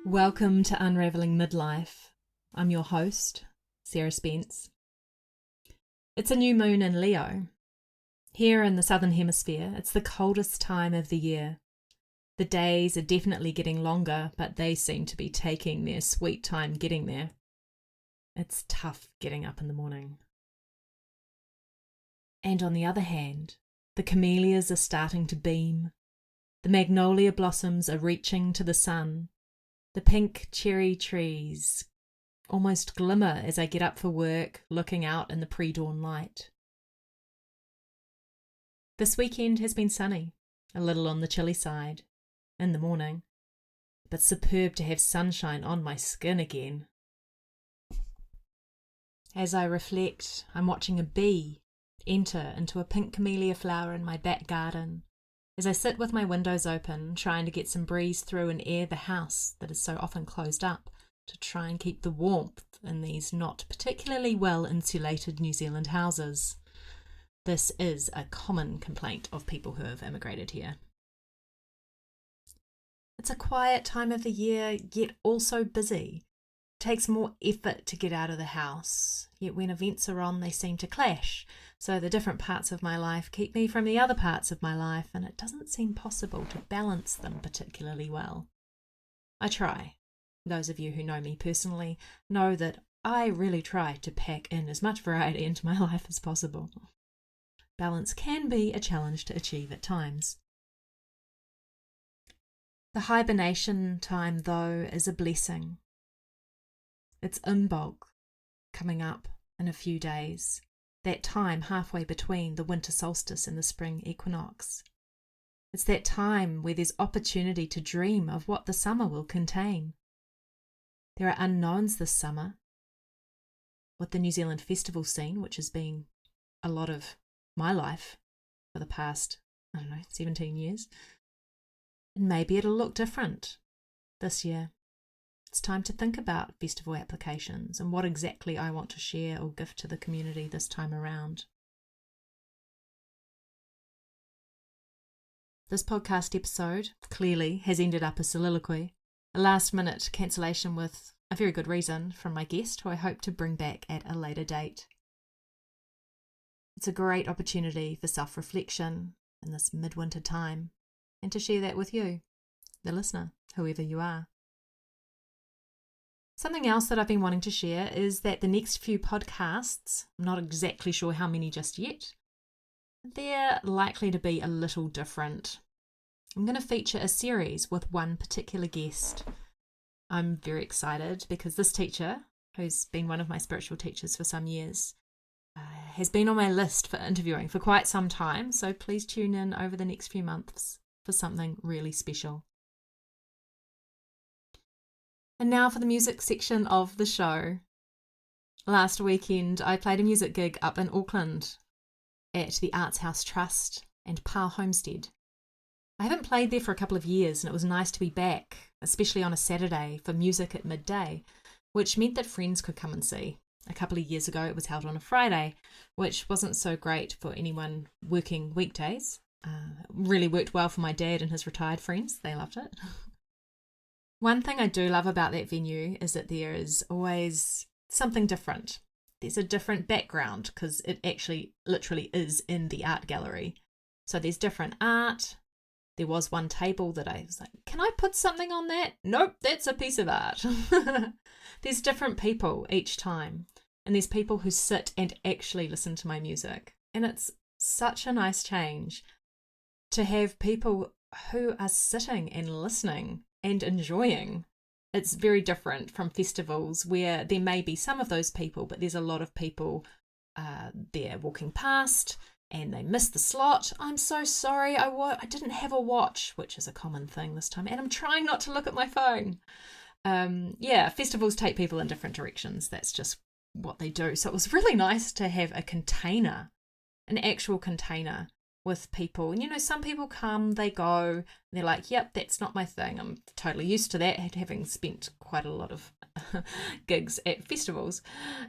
Welcome to Unraveling Midlife. I'm your host, Sarah Spence. It's a new moon in Leo. Here in the Southern Hemisphere, it's the coldest time of the year. The days are definitely getting longer, but they seem to be taking their sweet time getting there. It's tough getting up in the morning. And on the other hand, the camellias are starting to beam. The magnolia blossoms are reaching to the sun. The pink cherry trees almost glimmer as I get up for work, looking out in the pre-dawn light. This weekend has been sunny, a little on the chilly side, in the morning, but superb to have sunshine on my skin again. As I reflect, I'm watching a bee enter into a pink camellia flower in my back garden, as I sit with my windows open, trying to get some breeze through and air the house that is so often closed up to try and keep the warmth in these not particularly well insulated New Zealand houses. This is a common complaint of people who have immigrated here. It's a quiet time of the year, yet also busy. It takes more effort to get out of the house, yet when events are on, they seem to clash. So the different parts of my life keep me from the other parts of my life, and it doesn't seem possible to balance them particularly well. I try. Those of you who know me personally know that I really try to pack in as much variety into my life as possible. Balance can be a challenge to achieve at times. The hibernation time, though, is a blessing. It's Imbolc coming up in a few days, that time halfway between the winter solstice and the spring equinox. It's that time where there's opportunity to dream of what the summer will contain. There are unknowns this summer, with the New Zealand festival scene, which has been a lot of my life for the past, 17 years. And maybe it'll look different this year. It's time to think about festival applications and what exactly I want to share or gift to the community this time around. This podcast episode clearly has ended up a soliloquy, a last-minute cancellation with a very good reason from my guest, who I hope to bring back at a later date. It's a great opportunity for self-reflection in this midwinter time, and to share that with you, the listener, whoever you are. Something else that I've been wanting to share is that the next few podcasts, I'm not exactly sure how many just yet, they're likely to be a little different. I'm going to feature a series with one particular guest. I'm very excited because this teacher, who's been one of my spiritual teachers for some years, has been on my list for interviewing for quite some time, so please tune in over the next few months for something really special. And now for the music section of the show. Last weekend, I played a music gig up in Auckland at the Arts House Trust and Pah Homestead. I haven't played there for a couple of years, and it was nice to be back, especially on a Saturday for music at midday, which meant that friends could come and see. A couple of years ago, it was held on a Friday, which wasn't so great for anyone working weekdays. Really worked well for my dad and his retired friends. They loved it. One thing I do love about that venue is that there is always something different. There's a different background because it actually literally is in the art gallery. So there's different art. There was one table that I was like, can I put something on that? Nope, that's a piece of art. There's different people each time. And there's people who sit and actually listen to my music. And it's such a nice change to have people who are sitting and listening and enjoying. It's very different from festivals where there may be some of those people, but there's a lot of people there walking past and they missed the slot. I'm so sorry, I didn't have a watch, which is a common thing this time, and I'm trying not to look at my phone. Festivals take people in different directions. That's just what they do. So it was really nice to have a container, an actual container with people. And some people come, they go, and they're like, yep, that's not my thing. I'm totally used to that, having spent quite a lot of gigs at festivals.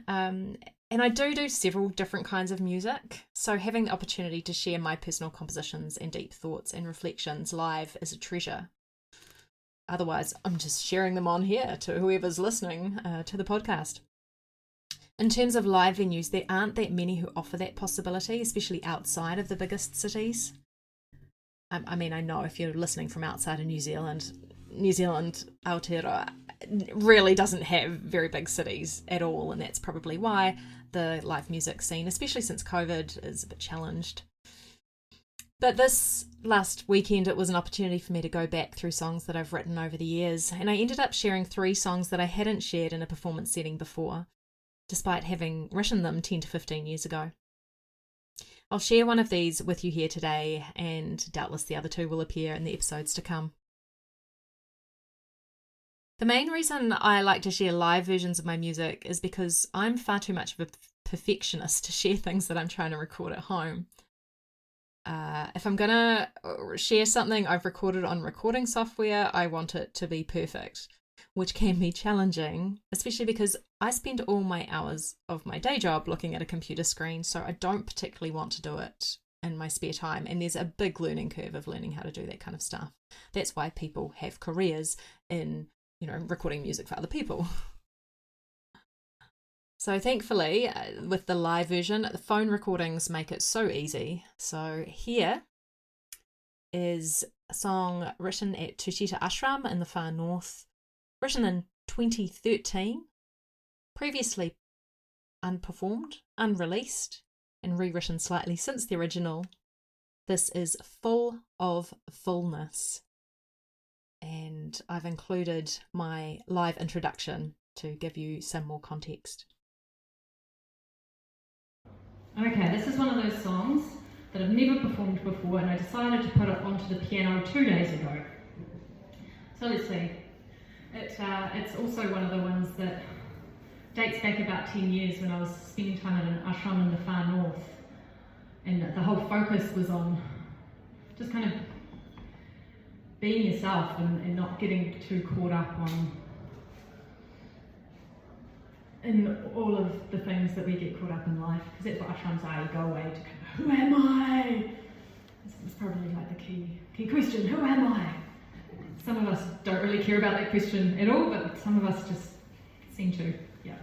And I do several different kinds of music. So having the opportunity to share my personal compositions and deep thoughts and reflections live is a treasure. Otherwise, I'm just sharing them on here to whoever's listening to the podcast. In terms of live venues, there aren't that many who offer that possibility, especially outside of the biggest cities. I mean, I know if you're listening from outside of New Zealand, Aotearoa really doesn't have very big cities at all, and that's probably why the live music scene, especially since COVID, is a bit challenged. But this last weekend, it was an opportunity for me to go back through songs that I've written over the years, and I ended up sharing 3 songs that I hadn't shared in a performance setting before, despite having written them 10 to 15 years ago. I'll share one of these with you here today, and doubtless the other 2 will appear in the episodes to come. The main reason I like to share live versions of my music is because I'm far too much of a perfectionist to share things that I'm trying to record at home. If I'm going to share something I've recorded on recording software, I want it to be perfect, which can be challenging, especially because I spend all my hours of my day job looking at a computer screen, so I don't particularly want to do it in my spare time, and there's a big learning curve of learning how to do that kind of stuff. That's why people have careers in, recording music for other people. So thankfully, with the live version, the phone recordings make it so easy. So here is a song written at Tushita Ashram in the far north, written in 2013, previously unperformed, unreleased, and rewritten slightly since the original. This is Full of Fullness, and I've included my live introduction to give you some more context. Okay, this is one of those songs that I've never performed before, and I decided to put it onto the piano 2 days ago. So let's see. It's also one of the ones that dates back about 10 years when I was spending time at an ashram in the far north, and the whole focus was on just kind of being yourself and not getting too caught up in all of the things that we get caught up in life, because that's what ashrams are. You go away to kind of, who am I? It's probably like the key question, who am I? Some of us don't really care about that question at all, but some of us just seem to, yeah.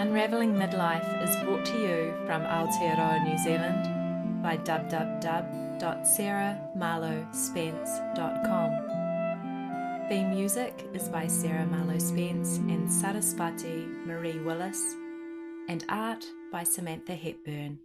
Unraveling Midlife is brought to you from Aotearoa, New Zealand by www.sarahmarlowspence.com. Theme music is by Sarah Marlow Spence and Sarasvati Marie Willis, and art by Samantha Hepburn.